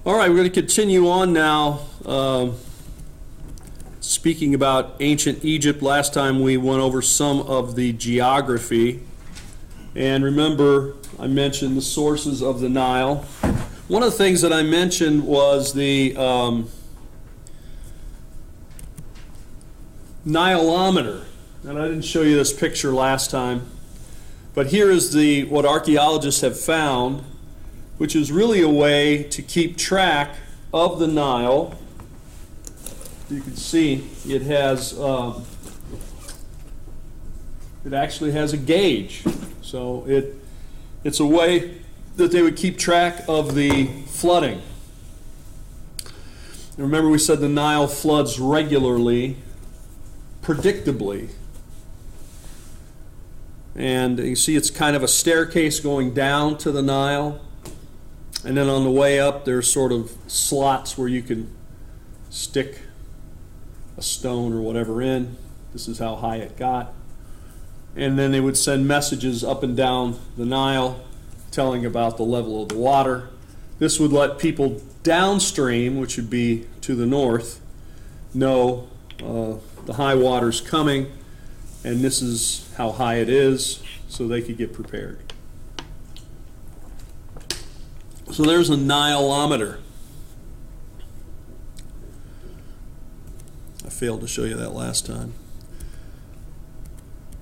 All right, we're going to continue on now. Speaking about ancient Egypt, last time we went over some of the geography. And remember, I mentioned the sources of the Nile. One of the things that I mentioned was the Nileometer. And I didn't show you this picture last time. But here is what archaeologists have found, which is really a way to keep track of the Nile. You can see it actually has a gauge. So it's a way that they would keep track of the flooding. And remember, we said the Nile floods regularly, predictably. And you see it's kind of a staircase going down to the Nile. And then on the way up, there's sort of slots where you can stick a stone or whatever in. This is how high it got. And then they would send messages up and down the Nile telling about the level of the water. This would let people downstream, which would be to the north, know the high water's coming, and this is how high it is, so they could get prepared. So there's a Nileometer. I failed to show you that last time.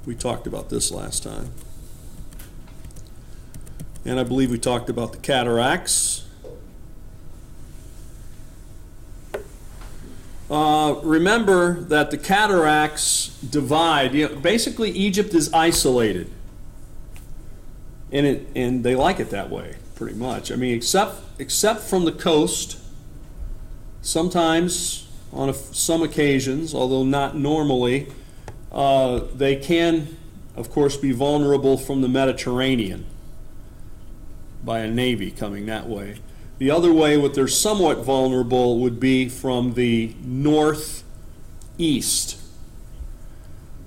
We talked about this last time. And I believe we talked about the cataracts. Remember that the cataracts divide. Basically, Egypt is isolated. And they like it that way, pretty much. I mean, except from the coast, sometimes on some occasions, although not normally, they can, of course, be vulnerable from the Mediterranean by a navy coming that way. The other way what they're somewhat vulnerable would be from the northeast.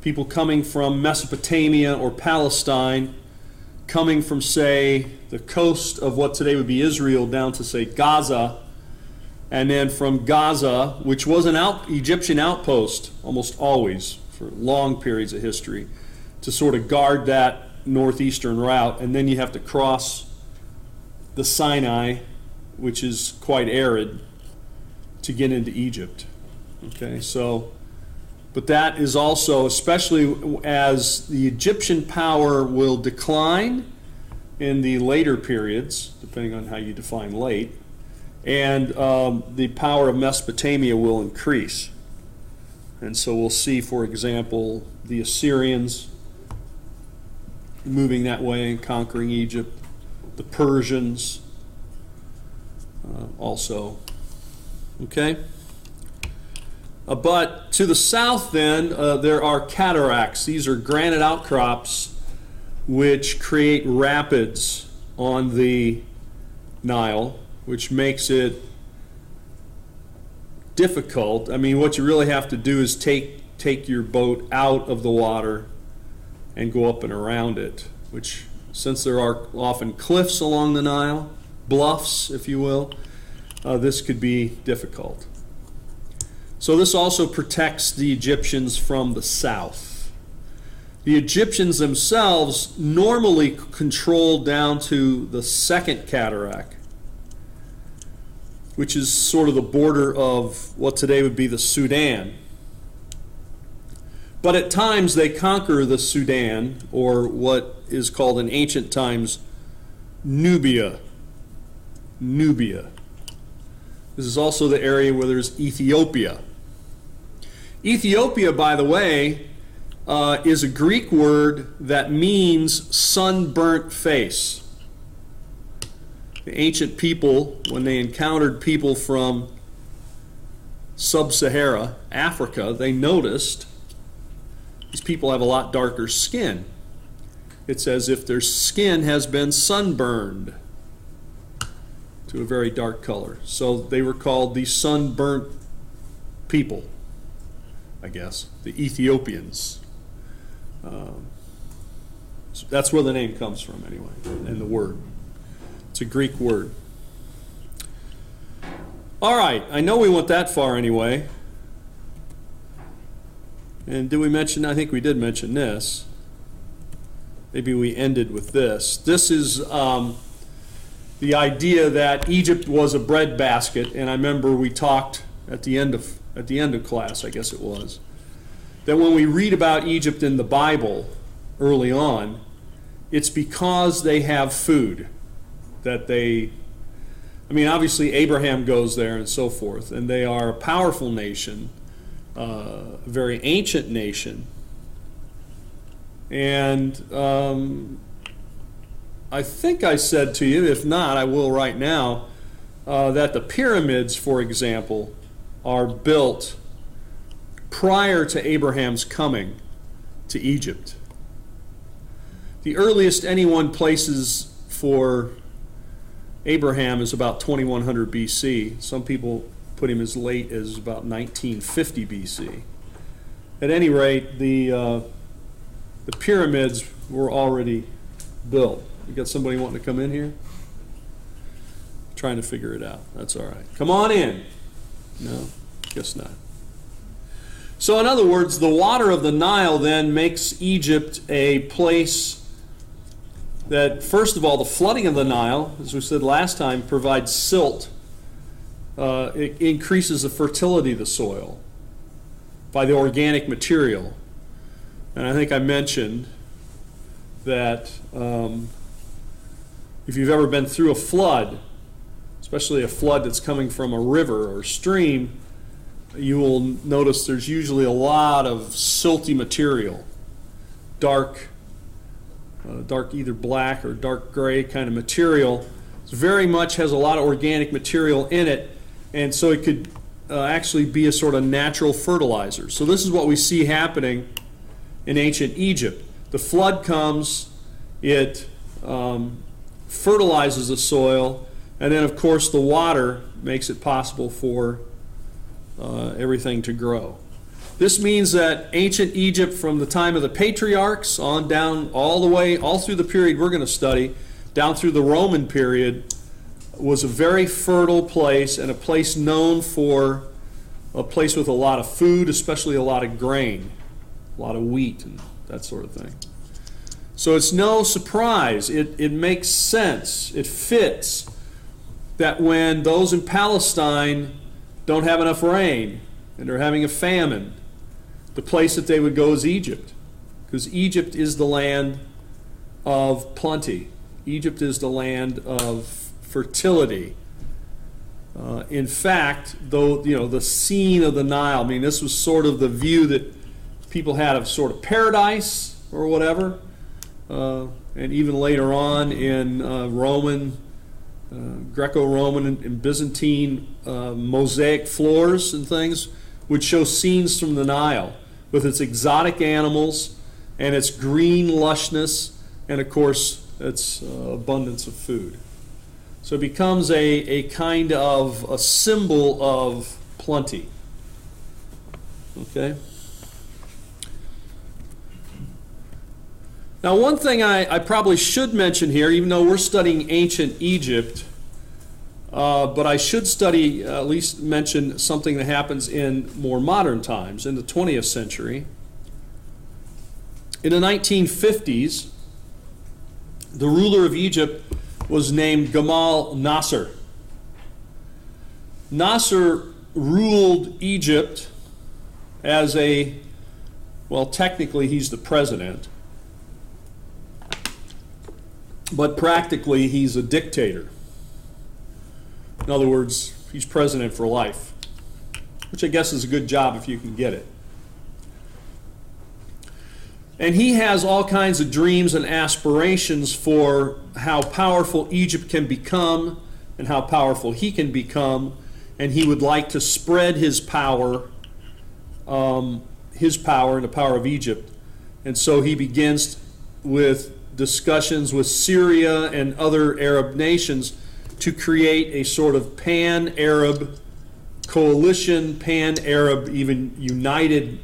People coming from Mesopotamia or Palestine, coming from, say, the coast of what today would be Israel down to, say, Gaza, and then from Gaza, which was an Egyptian outpost almost always for long periods of history, to sort of guard that northeastern route, and then you have to cross the Sinai, which is quite arid, to get into Egypt. Okay, so, but that is also, especially as the Egyptian power will decline in the later periods, depending on how you define late, and the power of Mesopotamia will increase. And so we'll see, for example, the Assyrians moving that way and conquering Egypt, the Persians also. Okay? But to the south then, there are cataracts. These are granite outcrops which create rapids on the Nile, which makes it difficult. I mean, what you really have to do is take your boat out of the water and go up and around it, which, since there are often cliffs along the Nile, bluffs, if you will, this could be difficult. So this also protects the Egyptians from the south. The Egyptians themselves normally control down to the second cataract, which is sort of the border of what today would be the Sudan. But at times they conquer the Sudan, or what is called in ancient times Nubia. Nubia. This is also the area where there's Ethiopia. Ethiopia, by the way, is a Greek word that means sunburnt face. The ancient people, when they encountered people from sub-Sahara Africa, they noticed these people have a lot darker skin. It's as if their skin has been sunburned to a very dark color. So they were called the sunburnt people, I guess, the Ethiopians. So that's where the name comes from anyway, and the word. It's a Greek word. All right, I know we went that far anyway. And did we mention, I think we did mention this. Maybe we ended with this. This is the idea that Egypt was a breadbasket, and I remember we talked at the end of class, I guess it was, that when we read about Egypt in the Bible early on, it's because they have food. Obviously Abraham goes there and so forth, and they are a powerful nation, a very ancient nation. And I think I said to you, if not, I will right now, that the pyramids, for example, are built prior to Abraham's coming to Egypt. The earliest anyone places for Abraham is about 2100 BC. Some people put him as late as about 1950 BC. At any rate, the pyramids were already built. You got somebody wanting to come in here? Trying to figure it out. That's all right. Come on in. No, guess not. So in other words, the water of the Nile then makes Egypt a place that, first of all, the flooding of the Nile, as we said last time, provides silt. It increases the fertility of the soil by the organic material. And I think I mentioned that if you've ever been through a flood, especially a flood that's coming from a river or stream, you will notice there's usually a lot of silty material, dark either black or dark gray kind of material. It very much has a lot of organic material in it, and so it could actually be a sort of natural fertilizer. So this is what we see happening in ancient Egypt. The flood comes, it fertilizes the soil, and then of course the water makes it possible for everything to grow. This means that ancient Egypt, from the time of the patriarchs on down all through the period we're going to study, down through the Roman period, was a very fertile place, and a place known for a place with a lot of food, especially a lot of grain, a lot of wheat and that sort of thing. So it's no surprise, it makes sense, it fits that when those in Palestine don't have enough rain and they're having a famine, the place that they would go is Egypt, because Egypt is the land of plenty. Egypt is the land of fertility. In fact, though, the scene of the Nile, this was sort of the view that people had of sort of paradise or whatever, and even later on in Roman, Greco-Roman and Byzantine mosaic floors and things would show scenes from the Nile with its exotic animals and its green lushness, and of course its abundance of food. So it becomes a kind of a symbol of plenty. Okay? Now, one thing I probably should mention here, even though we're studying ancient Egypt, but I should study, at least mention something that happens in more modern times, in the 20th century. In the 1950s, the ruler of Egypt was named Gamal Nasser. Nasser ruled Egypt as technically he's the president, but practically he's a dictator. In other words, he's president for life, which I guess is a good job if you can get it. And he has all kinds of dreams and aspirations for how powerful Egypt can become and how powerful he can become, and he would like to spread his power and the power of Egypt. And so he begins with discussions with Syria and other Arab nations to create a sort of pan-Arab coalition, pan-Arab, even United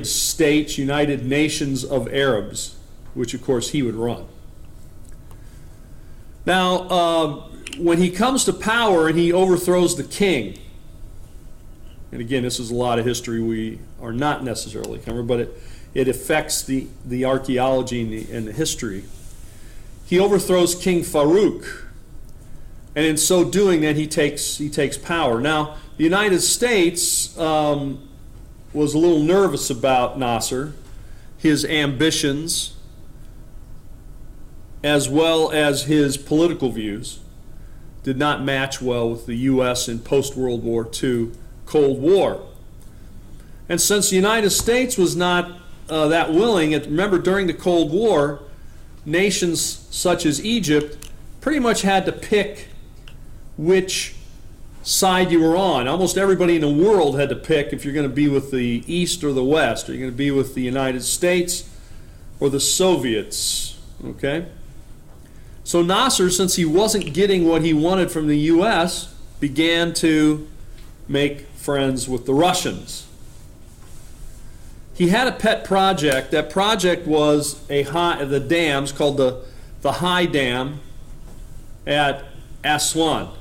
States, United Nations of Arabs, which of course he would run. Now, when he comes to power and he overthrows the king, and again, this is a lot of history we are not necessarily covering, but it affects the archaeology and the history. He overthrows King Farouk, and in so doing, then he takes power. Now, the United States was a little nervous about Nasser, his ambitions, as well as his political views, did not match well with the U.S. in post-World War II Cold War. And since the United States was not that willing, and remember during the Cold War, nations such as Egypt pretty much had to pick which side you were on. Almost everybody in the world had to pick if you're going to be with the East or the West. Are you going to be with the United States or the Soviets? Okay? So Nasser, since he wasn't getting what he wanted from the U.S., began to make friends with the Russians. He had a pet project. That project was the dams called the High Dam at Aswan.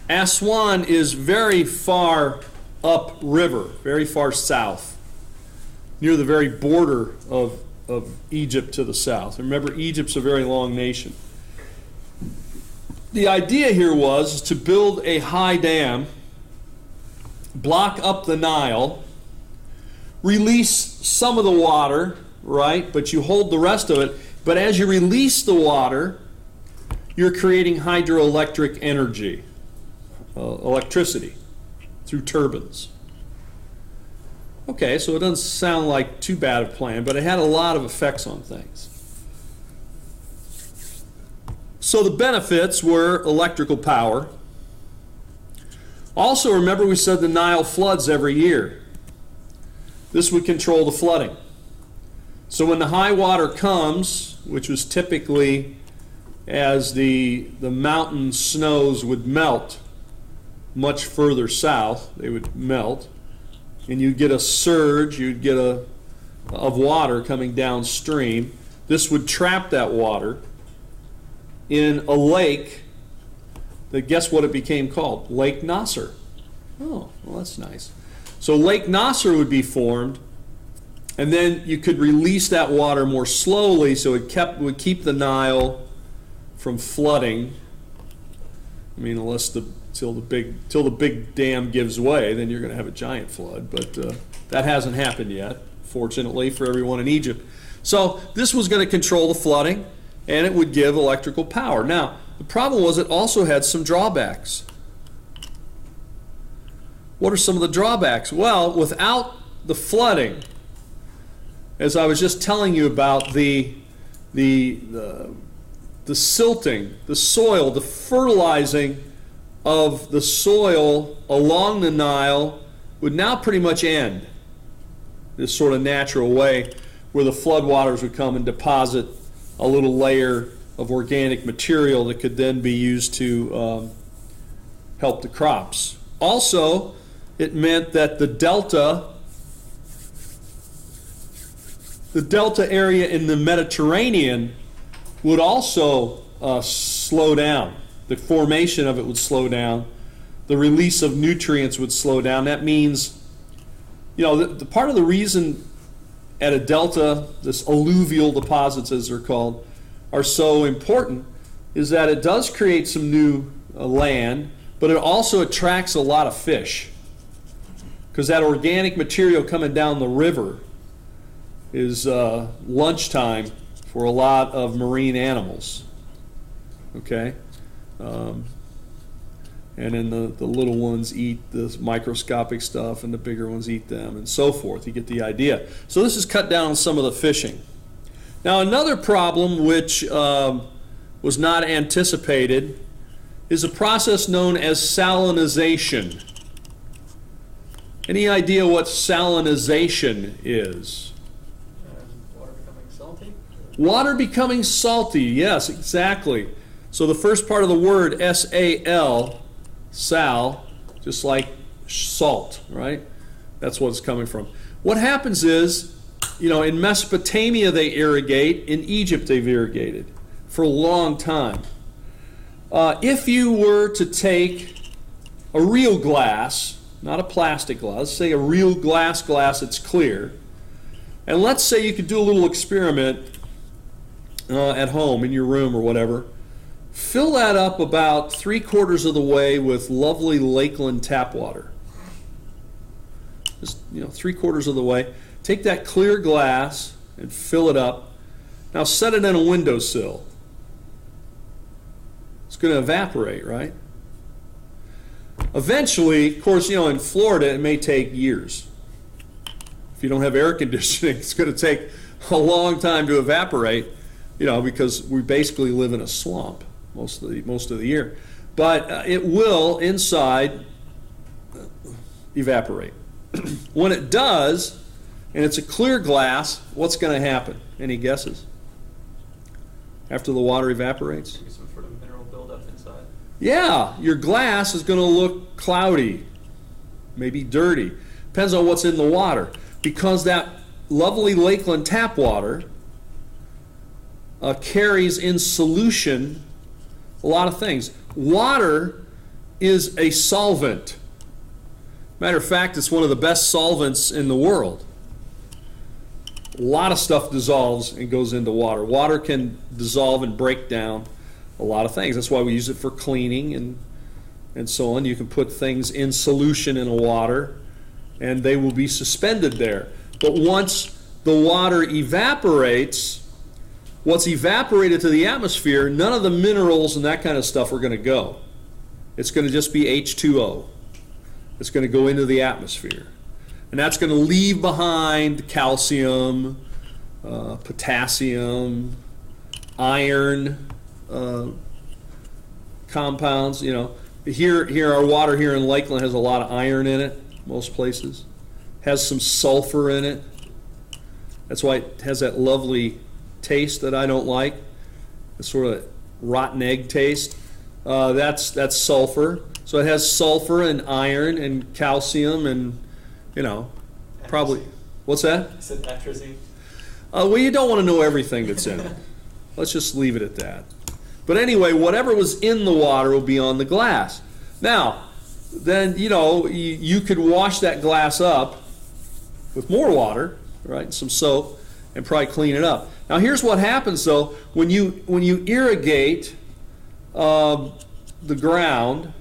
Aswan is very far upriver, very far south, near the very border of Egypt to the south. Remember, Egypt's a very long nation. The idea here was to build a high dam, block up the Nile, release some of the water, right, but you hold the rest of it. But as you release the water, you're creating hydroelectric energy, electricity, through turbines. Okay, so it doesn't sound like too bad a plan, but it had a lot of effects on things. So the benefits were electrical power. Also, remember we said the Nile floods every year. This would control the flooding. So when the high water comes, which was typically as the mountain snows would melt much further south, they would melt, and you'd get a surge, you'd get of water coming downstream. This would trap that water in a lake that, guess what it became called? Lake Nasser. Oh, well, that's nice. So Lake Nasser would be formed, and then you could release that water more slowly, so it would keep the Nile from flooding. I mean, till the big dam gives way, then you're going to have a giant flood. But that hasn't happened yet, fortunately for everyone in Egypt. So this was going to control the flooding, and it would give electrical power. Now, the problem was it also had some drawbacks. What are some of the drawbacks? Well, without the flooding, as I was just telling you about, the silting, the soil, the fertilizing of the soil along the Nile would now pretty much end this sort of natural way where the floodwaters would come and deposit a little layer of organic material that could then be used to help the crops. Also, it meant that the delta area in the Mediterranean would also slow down. The formation of it would slow down. The release of nutrients would slow down. That means, the part of the reason at a delta, this alluvial deposits as they're called, are so important is that it does create some new land, but it also attracts a lot of fish. Because that organic material coming down the river is lunchtime for a lot of marine animals. Okay? And then the little ones eat the microscopic stuff and the bigger ones eat them and so forth. You get the idea. So this has cut down on some of the fishing. Now another problem which was not anticipated is a process known as salinization. Any idea what salinization is? Water becoming salty? Water becoming salty, yes, exactly. So the first part of the word, S-A-L, sal, just like salt, right? That's what it's coming from. What happens is, in Mesopotamia they irrigate, in Egypt they've irrigated for a long time. If you were to take a real glass, not a plastic glass, say a real glass that's clear, and let's say you could do a little experiment at home in your room or whatever, fill that up about 3/4 of the way with lovely Lakeland tap water. Just 3/4 of the way. Take that clear glass and fill it up. Now set it in a windowsill. It's going to evaporate, right? Eventually, of course, in Florida it may take years. If you don't have air conditioning, it's going to take a long time to evaporate, because we basically live in a swamp most of the year. But it will inside evaporate. When it does, and it's a clear glass, what's going to happen? Any guesses? After the water evaporates? Maybe some sort of mineral buildup inside. Yeah, your glass is going to look cloudy, maybe dirty. Depends on what's in the water. Because that lovely Lakeland tap water carries in solution a lot of things. Water is a solvent. Matter of fact, it's one of the best solvents in the world. A lot of stuff dissolves and goes into water. Water can dissolve and break down a lot of things. That's why we use it for cleaning and so on. You can put things in solution in a water and they will be suspended there. But once the water evaporates, what's evaporated to the atmosphere, none of the minerals and that kind of stuff are going to go. It's going to just be H2O. It's going to go into the atmosphere. And that's going to leave behind calcium, potassium, iron compounds. Here our water here in Lakeland has a lot of iron in it, most places. Has some sulfur in it. That's why it has that lovely taste that I don't like. The sort of rotten egg taste. That's sulfur. So it has sulfur and iron and calcium and, probably. What's that? I said atrazine. Well, you don't want to know everything that's in it. Let's just leave it at that. But anyway, whatever was in the water will be on the glass. Now, then, you could wash that glass up with more water, right, and some soap, and probably clean it up. Now, here's what happens, though. When you irrigate the ground,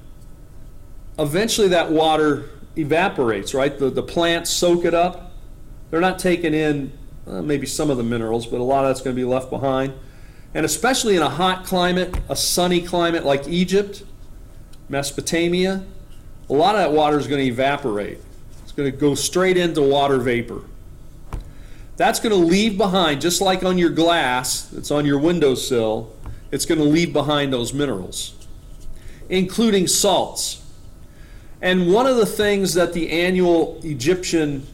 eventually that water evaporates, right? The plants soak it up. They're not taking in maybe some of the minerals, but a lot of that's going to be left behind. And especially in a hot climate, a sunny climate like Egypt, Mesopotamia, a lot of that water is going to evaporate. It's going to go straight into water vapor. That's going to leave behind, just like on your glass that's on your windowsill, it's going to leave behind those minerals, including salts. And one of the things that the annual Egyptian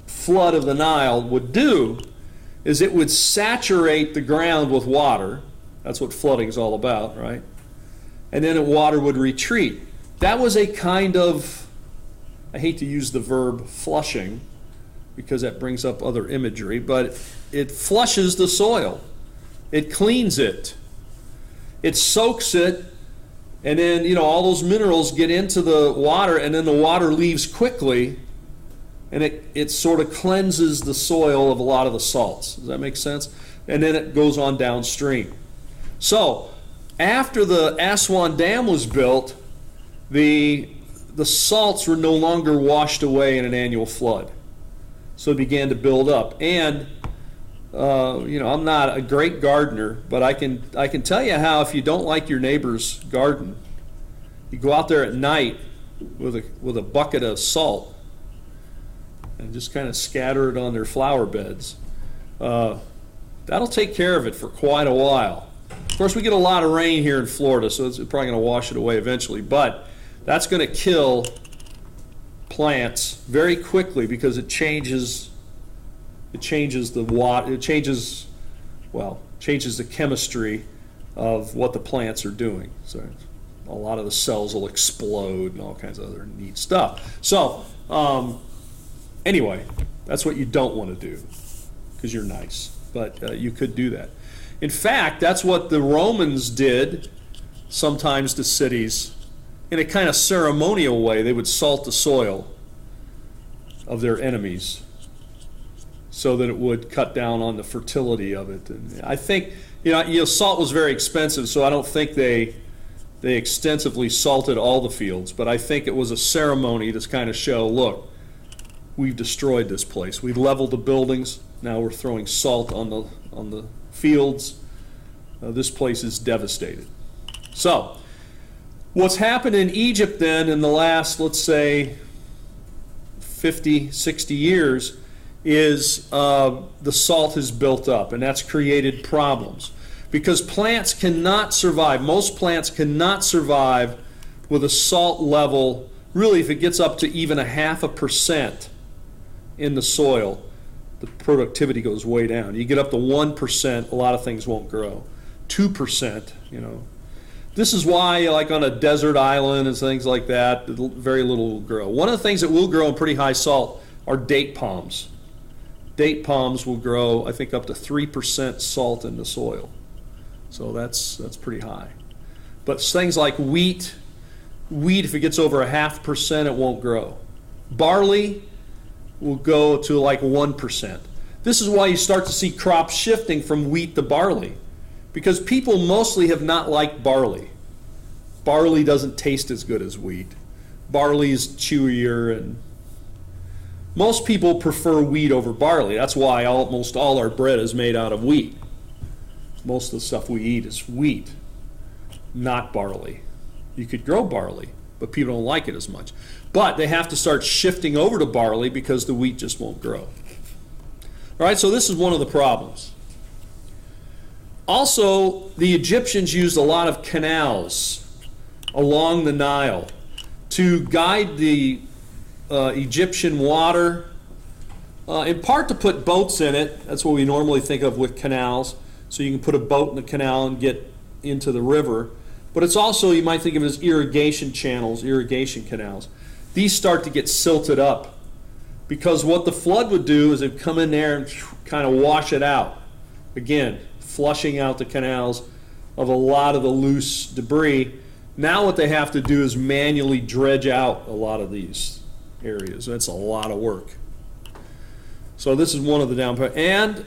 flood of the Nile would do is it would saturate the ground with water. That's what flooding is all about, right? And then the water would retreat. That was a kind of, I hate to use the verb flushing because that brings up other imagery, but it flushes the soil. It cleans it. It soaks it. And then, all those minerals get into the water, and then the water leaves quickly, and it sort of cleanses the soil of a lot of the salts. Does that make sense? And then it goes on downstream. So, after the Aswan Dam was built, the salts were no longer washed away in an annual flood. So it began to build up. And I'm not a great gardener, but I can tell you how if you don't like your neighbor's garden, you go out there at night with a bucket of salt and just kind of scatter it on their flower beds. That'll take care of it for quite a while. Of course, we get a lot of rain here in Florida, so it's probably going to wash it away eventually, but that's going to kill plants very quickly because it changes the water, changes the chemistry of what the plants are doing. So a lot of the cells will explode and all kinds of other neat stuff. So anyway, that's what you don't want to do because you're nice, but you could do that. In fact, that's what the Romans did sometimes to cities. In a kind of ceremonial way, they would salt the soil of their enemies so that it would cut down on the fertility of it. And I think, salt was very expensive, so I don't think they extensively salted all the fields, but I think it was a ceremony to kind of show, look, we've destroyed this place. We've leveled the buildings. Now we're throwing salt on the fields. This place is devastated. So, what's happened in Egypt then in the last, let's say, 50, 60 years is the salt has built up, and that's created problems. Because plants cannot survive, most plants cannot survive with a salt level, really if it gets up to even 0.5% in the soil, the productivity goes way down. You get up to 1%, a lot of things won't grow. 2%, This is why, like on a desert island and things like that, very little will grow. One of the things that will grow in pretty high salt are date palms. Date palms will grow, I think, up to 3% salt in the soil. So that's pretty high. But things like wheat, if it gets over 0.5%, it won't grow. Barley will go to like 1%. This is why you start to see crops shifting from wheat to barley, because people mostly have not liked barley. Barley doesn't taste as good as wheat. Barley is chewier, and most people prefer wheat over barley. That's why almost all our bread is made out of wheat. Most of the stuff we eat is wheat, not barley. You could grow barley, but people don't like it as much. But they have to start shifting over to barley because the wheat just won't grow. All right, so this is one of the problems. Also, the Egyptians used a lot of canals along the Nile to guide the Egyptian water, in part to put boats in it. That's what we normally think of with canals. So you can put a boat in the canal and get into the river. But it's also, you might think of it as irrigation channels, irrigation canals. These start to get silted up because what the flood would do is it would come in there and kind of wash it out. Again, flushing out the canals of a lot of the loose debris. Now what they have to do is manually dredge out a lot of these areas. That's a lot of work. So this is one of the downpours. And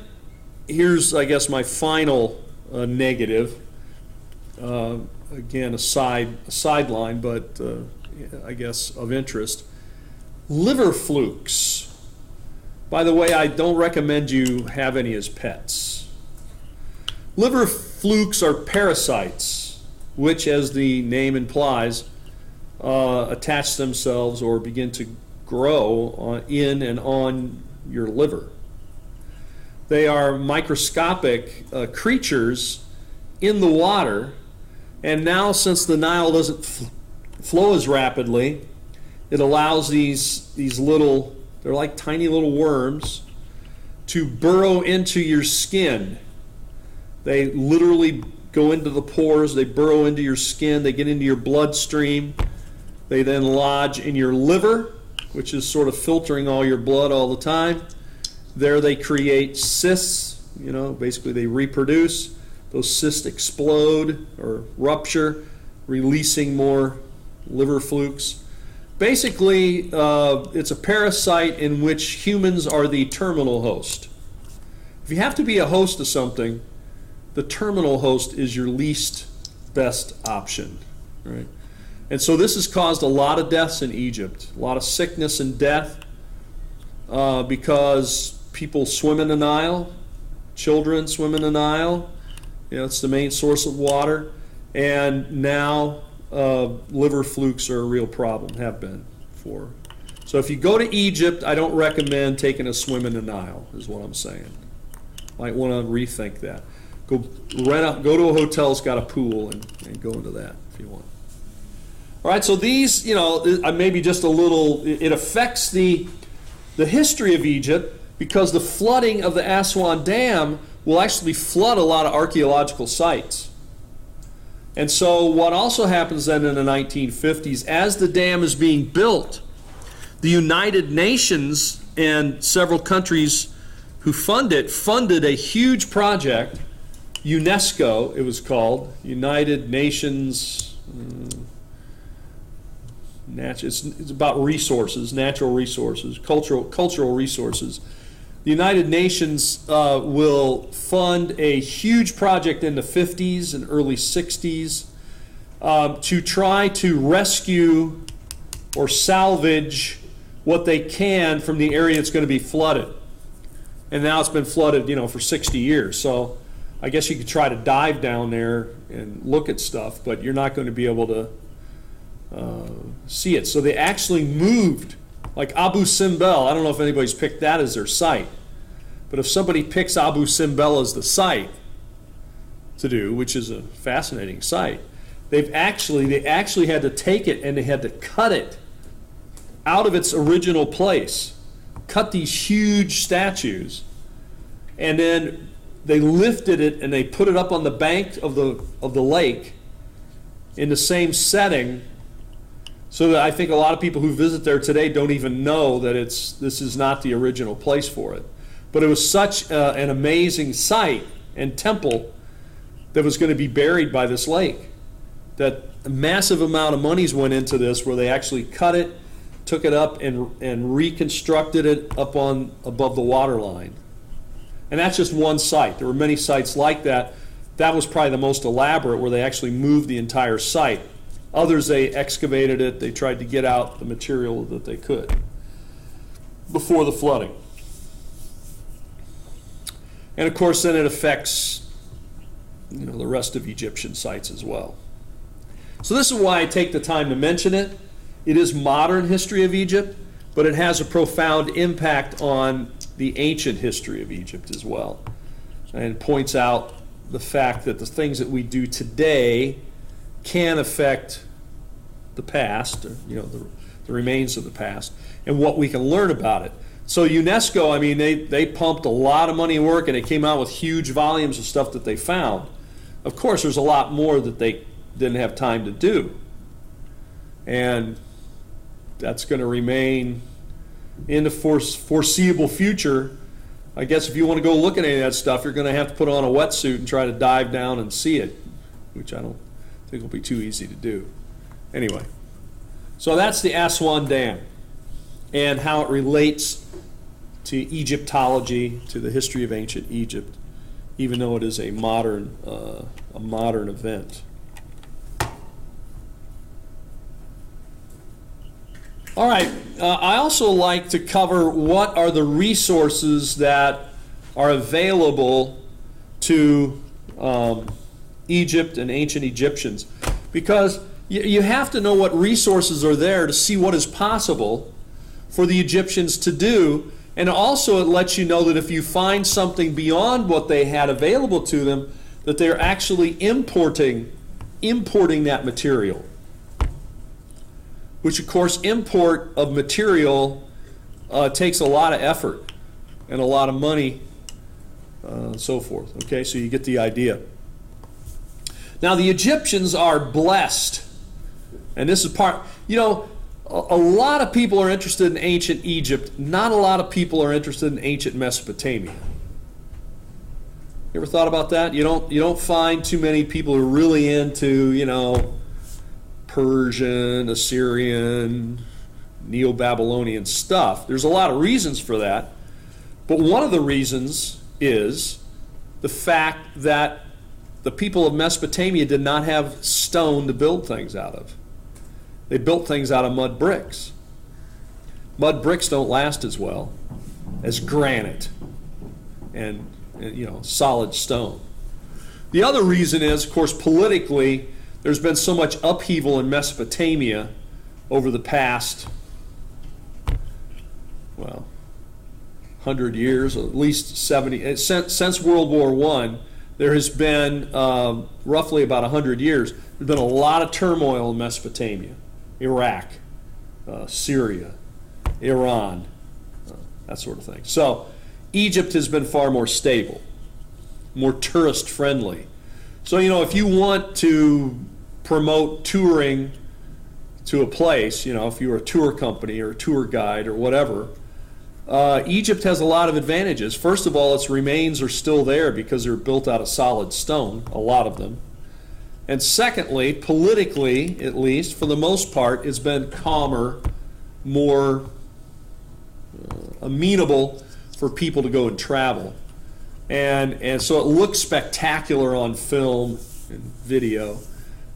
here's, I guess, my final negative. Again, a sideline, but I guess of interest. Liver flukes. By the way, I don't recommend you have any as pets. Liver flukes are parasites, which, as the name implies, attach themselves or begin to grow in and on your liver. They are microscopic creatures in the water, and now since the Nile doesn't flow as rapidly, it allows these little, they're like tiny little worms, to burrow into your skin. They literally go into the pores, they burrow into your skin, they get into your bloodstream, they then lodge in your liver, which is sort of filtering all your blood all the time. There they create cysts, basically they reproduce. Those cysts explode or rupture, releasing more liver flukes. Basically, it's a parasite in which humans are the terminal host. If you have to be a host of something, the terminal host is your least best option, right? And so this has caused a lot of deaths in Egypt, a lot of sickness and death, because people swim in the Nile, children swim in the Nile. It's the main source of water, and now liver flukes are a real problem, have been for. So if you go to Egypt, I don't recommend taking a swim in the Nile, is what I'm saying. Might want to rethink that. Go to a hotel that's got a pool and go into that if you want. All right, so these, maybe just a little, it affects the history of Egypt because the flooding of the Aswan Dam will actually flood a lot of archaeological sites. And so what also happens then in the 1950s, as the dam is being built, the United Nations and several countries who funded a huge project UNESCO, it was called, United Nations, it's about resources, natural resources, cultural resources. The United Nations will fund a huge project in the 50s and early 60s to try to rescue or salvage what they can from the area that's going to be flooded. And now it's been flooded, for 60 years. So I guess you could try to dive down there and look at stuff, but you're not going to be able to see it. So they actually moved, like Abu Simbel. I don't know if anybody's picked that as their site, but if somebody picks Abu Simbel as the site to do, which is a fascinating site, they actually had to take it and they had to cut it out of its original place, cut these huge statues, and then they lifted it and they put it up on the bank of the lake in the same setting, so that I think a lot of people who visit there today don't even know that this is not the original place for it. But it was such an amazing site and temple that was going to be buried by this lake, that a massive amount of monies went into this, where they actually cut it, took it up and reconstructed it up above the water line. And that's just one site. There were many sites like that. That was probably the most elaborate, where they actually moved the entire site. Others, they excavated it. They tried to get out the material that they could before the flooding. And of course, then it affects the rest of Egyptian sites as well. So this is why I take the time to mention it. It is modern history of Egypt, but it has a profound impact on the ancient history of Egypt as well, and points out the fact that the things that we do today can affect the past, or, the remains of the past, and what we can learn about it. So UNESCO, they pumped a lot of money and work, and they came out with huge volumes of stuff that they found. Of course, there's a lot more that they didn't have time to do, and that's going to remain in the foreseeable future. I guess if you want to go look at any of that stuff, you're going to have to put on a wetsuit and try to dive down and see it, which I don't think will be too easy to do. Anyway, so that's the Aswan Dam and how it relates to Egyptology, to the history of ancient Egypt, even though it is a modern event. All right, I also like to cover what are the resources that are available to Egypt and ancient Egyptians, because you have to know what resources are there to see what is possible for the Egyptians to do, and also it lets you know that if you find something beyond what they had available to them, that they're actually importing that material. Which, of course, import of material takes a lot of effort and a lot of money, and so forth. Okay, so you get the idea. Now, the Egyptians are blessed, and this is part, a lot of people are interested in ancient Egypt. Not a lot of people are interested in ancient Mesopotamia. You ever thought about that? You don't find too many people who are really into, Persian, Assyrian, Neo-Babylonian stuff. There's a lot of reasons for that, but one of the reasons is the fact that the people of Mesopotamia did not have stone to build things out of. They built things out of mud bricks. Mud bricks don't last as well as granite and solid stone. The other reason is, of course, politically, there's been so much upheaval in Mesopotamia over the past, 100 years, at least 70. Since World War I, there has been roughly about 100 years. There's been a lot of turmoil in Mesopotamia, Iraq, Syria, Iran, that sort of thing. So Egypt has been far more stable, more tourist friendly. So, if you want to promote touring to a place, if you're a tour company or a tour guide or whatever, Egypt has a lot of advantages. First of all, its remains are still there because they're built out of solid stone, a lot of them. And secondly, politically, at least, for the most part, it's been calmer, more amenable for people to go and travel. And so it looks spectacular on film and video.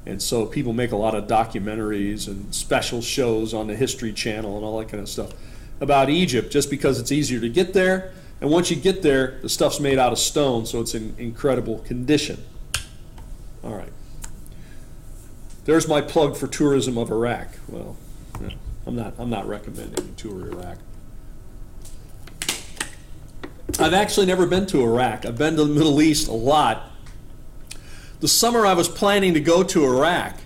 And so people make a lot of documentaries and special shows on the History Channel and all that kind of stuff about Egypt, just because it's easier to get there. And once you get there, the stuff's made out of stone, so it's in incredible condition. All right. There's my plug for tourism of Iraq. Well, yeah, I'm not recommending you tour Iraq. I've actually never been to Iraq. I've been to the Middle East a lot. The summer I was planning to go to Iraq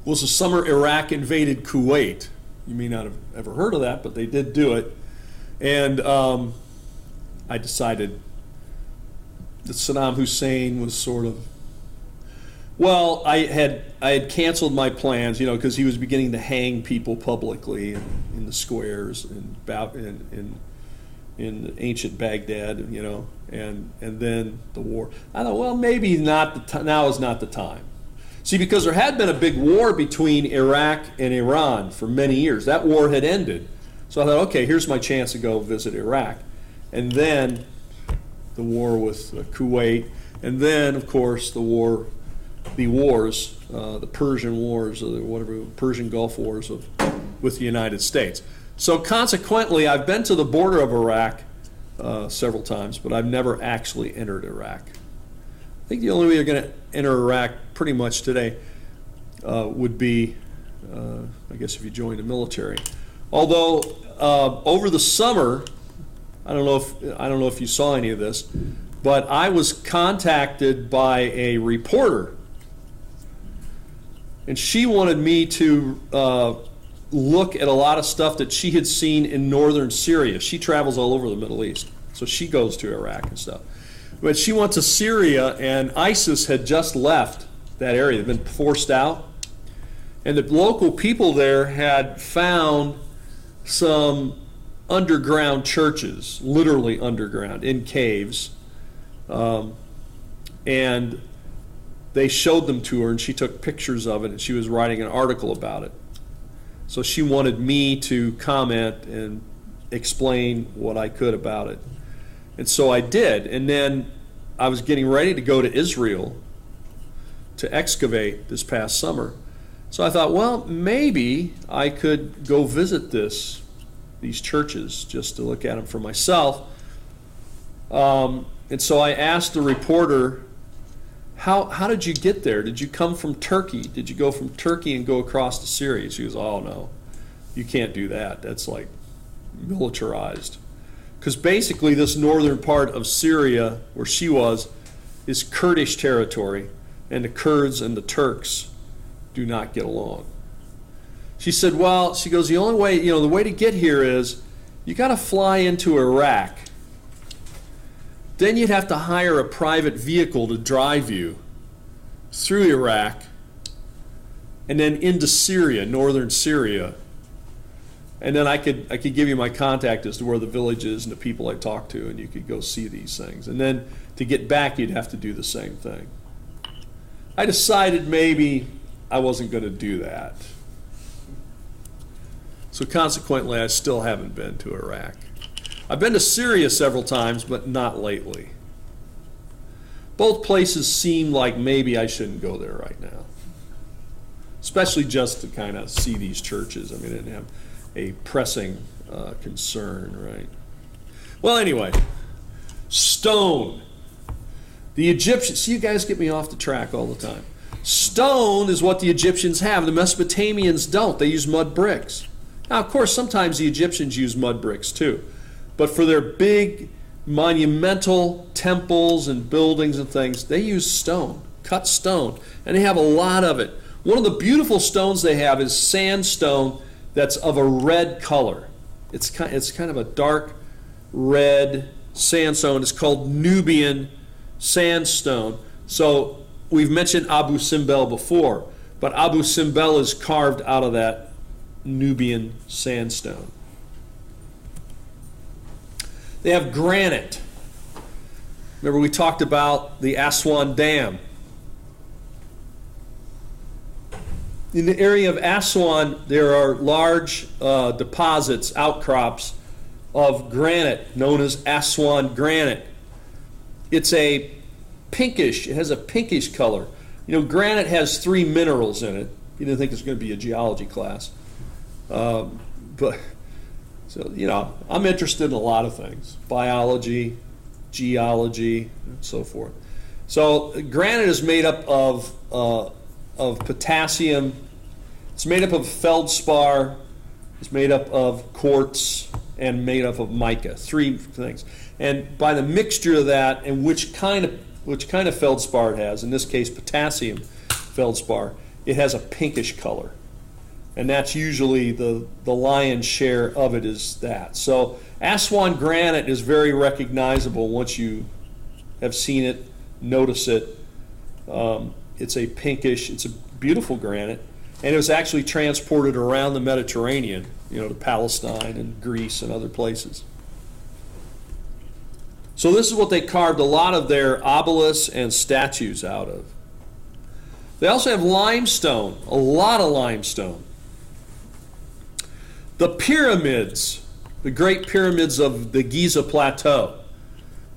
was the summer Iraq invaded Kuwait. You may not have ever heard of that, but they did do it. And I decided that Saddam Hussein was sort of, well, I had canceled my plans, because he was beginning to hang people publicly in the squares in ancient Baghdad, and then the war. I thought, well, maybe now is not the time. See, because there had been a big war between Iraq and Iran for many years. That war had ended. So I thought, okay, here's my chance to go visit Iraq. And then the war with Kuwait, and then, of course, the wars, the Persian Wars, or whatever, Persian Gulf Wars with the United States. So consequently, I've been to the border of Iraq several times, but I've never actually entered Iraq. I think the only way you're going to enter Iraq pretty much today would be, I guess, if you join the military. Although over the summer, I don't know if you saw any of this, but I was contacted by a reporter, and she wanted me to look at a lot of stuff that she had seen in northern Syria. She travels all over the Middle East, so she goes to Iraq and stuff. But she went to Syria, and ISIS had just left that area. They'd been forced out. And the local people there had found some underground churches, literally underground, in caves. And they showed them to her, and she took pictures of it, and she was writing an article about it. So she wanted me to comment and explain what I could about it. And so I did. And then I was getting ready to go to Israel to excavate this past summer. So I thought, well, maybe I could go visit these churches just to look at them for myself. And so I asked the reporter, how did you get there? Did you come from Turkey? Did you go from Turkey and go across to Syria? She goes, oh, no, you can't do that. That's like militarized. Because basically this northern part of Syria, where she was, is Kurdish territory, and the Kurds and the Turks do not get along. She said, well, she goes, the only way, the way to get here is you got to fly into Iraq. Then you'd have to hire a private vehicle to drive you through Iraq and then into Syria, northern Syria. And then I could give you my contact as to where the village is and the people I talk to, and you could go see these things. And then to get back, you'd have to do the same thing. I decided maybe I wasn't going to do that. So consequently, I still haven't been to Iraq. I've been to Syria several times, but not lately. Both places seem like maybe I shouldn't go there right now, especially just to kind of see these churches. I mean, I didn't have a pressing concern, right? Well, anyway, stone. The Egyptians, see, you guys get me off the track all the time. Stone is what the Egyptians have. The Mesopotamians don't. They use mud bricks. Now, of course, sometimes the Egyptians use mud bricks too. But for their big, monumental temples and buildings and things, they use stone, cut stone. And they have a lot of it. One of the beautiful stones they have is sandstone that's of a red color. It's kind of a dark red sandstone. It's called Nubian sandstone. So we've mentioned Abu Simbel before, but Abu Simbel is carved out of that Nubian sandstone. They have granite. Remember we talked about the Aswan Dam. In the area of Aswan, there are large deposits, outcrops of granite known as Aswan granite. It's a pinkish, it has a pinkish color. You know, granite has 3 minerals in it. You didn't think it was going to be a geology class. But, so, you know, I'm interested in a lot of things. Biology, geology, and so forth. So granite is made up of potassium. It's made up of feldspar. It's made up of quartz and made up of mica. 3 things. And by the mixture of that and which kind of feldspar it has, in this case potassium feldspar, it has a pinkish color. And that's usually the lion's share of it is that. So Aswan granite is very recognizable once you have seen it, notice it. It's a pinkish, it's a beautiful granite. And it was actually transported around the Mediterranean, you know, to Palestine and Greece and other places. So this is what they carved a lot of their obelisks and statues out of. They also have limestone, a lot of limestone. The pyramids, the great pyramids of the Giza Plateau,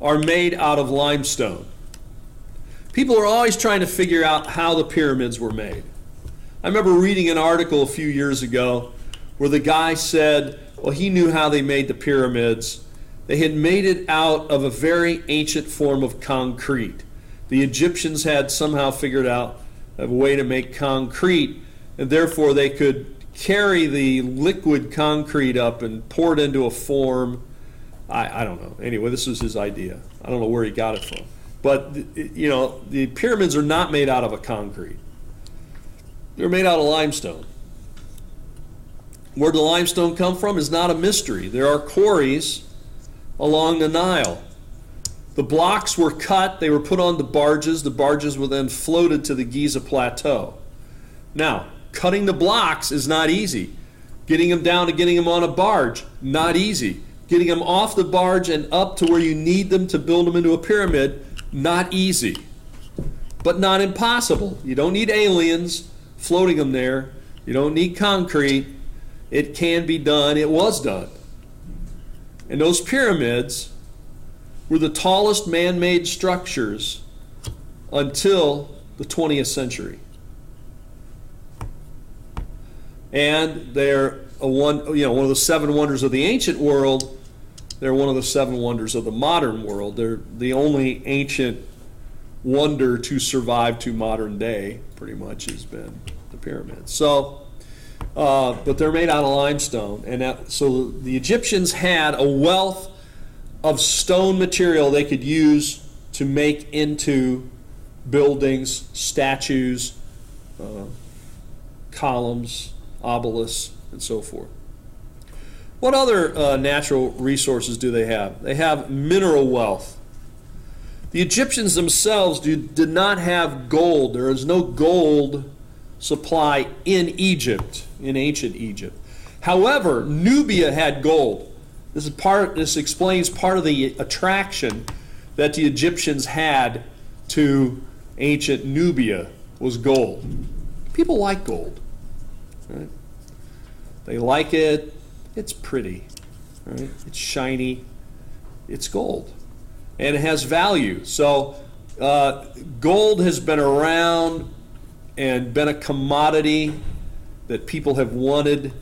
are made out of limestone. People are always trying to figure out how the pyramids were made. I remember reading an article a few years ago where the guy said, well, he knew how they made the pyramids. They had made it out of a very ancient form of concrete. The Egyptians had somehow figured out a way to make concrete, and therefore they could carry the liquid concrete up and pour it into a form. I don't know. Anyway, this was his idea. I don't know where he got it from. But, you know, the pyramids are not made out of a concrete. They're made out of limestone. Where the limestone come from is not a mystery. There are quarries along the Nile. The blocks were cut, they were put on the barges were then floated to the Giza Plateau. Now, cutting the blocks is not easy. Getting them down to getting them on a barge, not easy. Getting them off the barge and up to where you need them to build them into a pyramid, not easy. But not impossible. You don't need aliens floating them there. You don't need concrete. It can be done. It was done. And those pyramids were the tallest man-made structures until the 20th century. And they're one of the 7 wonders of the ancient world. They're one of the 7 wonders of the modern world. They're the only ancient wonder to survive to modern day, pretty much, has been the pyramids. So, but they're made out of limestone. And so the Egyptians had a wealth of stone material they could use to make into buildings, statues, columns, obelisks, and so forth. What other natural resources do they have? They have mineral wealth. The Egyptians themselves did not have gold. There is no gold supply in Egypt, in ancient Egypt. However, Nubia had gold. This explains part of the attraction that the Egyptians had to ancient Nubia was gold. People like gold. Right? They like it. It's pretty. Right? It's shiny. It's gold. And it has value. So gold has been around and been a commodity that people have wanted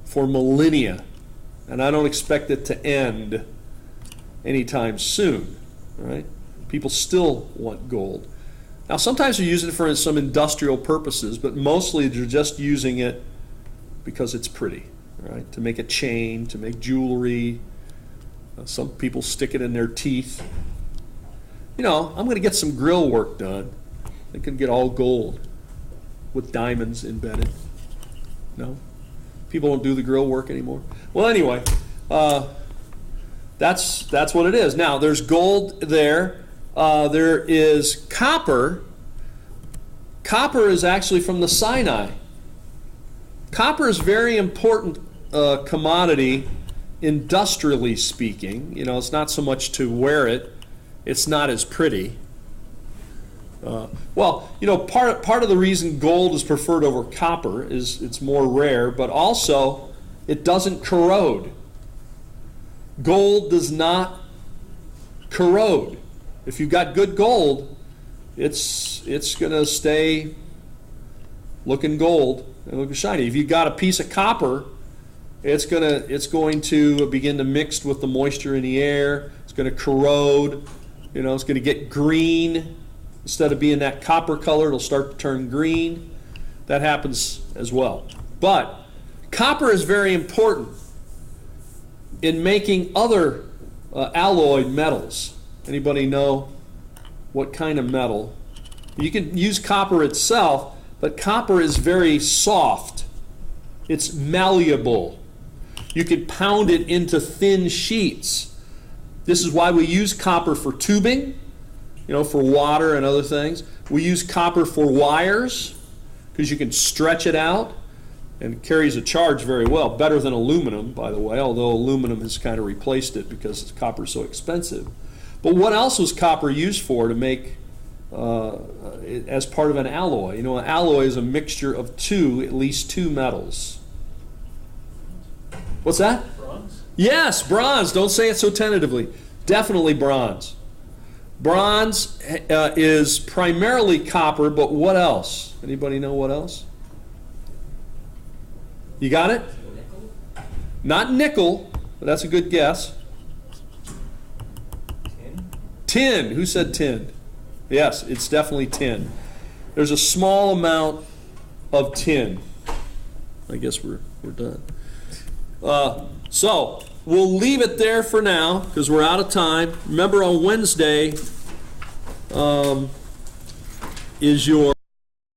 for millennia. And I don't expect it to end anytime soon. Right? People still want gold. Now sometimes they're using it for some industrial purposes, but mostly they're just using it because it's pretty. Right? To make a chain, to make jewelry. Some people stick it in their teeth. You know, I'm going to get some grill work done. They can get all gold with diamonds embedded. No? People don't do the grill work anymore. Well, anyway, that's what it is. Now, there's gold there. There is copper. Copper is actually from the Sinai. Copper is a very important commodity industrially speaking, it's not so much to wear it, it's not as pretty. Part of the reason gold is preferred over copper is it's more rare, but also it doesn't corrode. Gold does not corrode. If you've got good gold, it's going to stay looking gold and looking shiny. If you've got a piece of copper, it's going to begin to mix with the moisture in the air. It's going to corrode. It's going to get green. Instead of being that copper color, it'll start to turn green. That happens as well. But copper is very important in making other alloyed metals. Anybody know what kind of metal? You can use copper itself, but copper is very soft. It's malleable. You can pound it into thin sheets. This is why we use copper for tubing, for water and other things. We use copper for wires because you can stretch it out and it carries a charge very well. Better than aluminum, by the way, although aluminum has kind of replaced it because copper is so expensive. But what else was copper used for to make as part of an alloy? An alloy is a mixture of at least two metals. What's that? Bronze? Yes, bronze. Don't say it so tentatively. Definitely bronze. Bronze is primarily copper, but what else? Anybody know what else? You got it? Nickel? Not nickel, but that's a good guess. Tin? Tin. Who said tin? Yes, it's definitely tin. There's a small amount of tin. I guess we're done. So we'll leave it there for now because we're out of time. Remember, on Wednesday is your